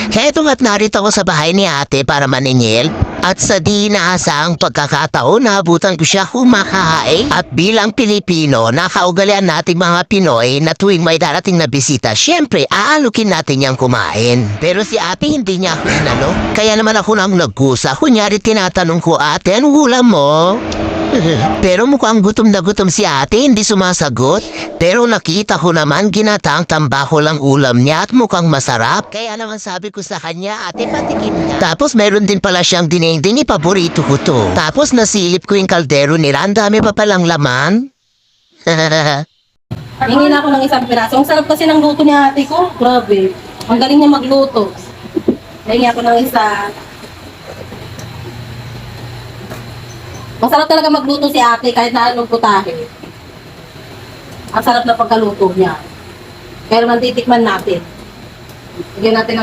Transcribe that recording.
Heto nga't narito ako sa bahay ni ate para maningil. At sa di inaasang pagkakataon, naabutan ko siya kumakain. At bilang Pilipino, nakaugalian nating mga Pinoy na tuwing may darating na bisita, syempre, aalukin natin niyang kumain. Pero si ate hindi niya ako inalo. Kaya naman ako nang nagkusa. Kunyari tinatanong ko, ate, anong ulam mo? Pero mukhang gutom na gutom si ate, hindi sumasagot. Pero nakita ko naman ginatang tambako lang ulam niya at mukhang masarap. Kaya naman sabi ko sa kanya, ate patikim niya. Tapos meron din pala siyang dinengding, paborito ko to. Tapos nasilip ko yung kaldero nila, ang dami pa palang laman. Hingi na ako ng isang piraso. Ang sarap kasi ng luto ni ate ko. Grabe. Ang galing niya magluto. Hingi ako ng isa. Masarap talaga magluto si ate kahit na anong putahe. Ang sarap na pagkaluto niya. Pero man titikman natin. Bigyan natin ng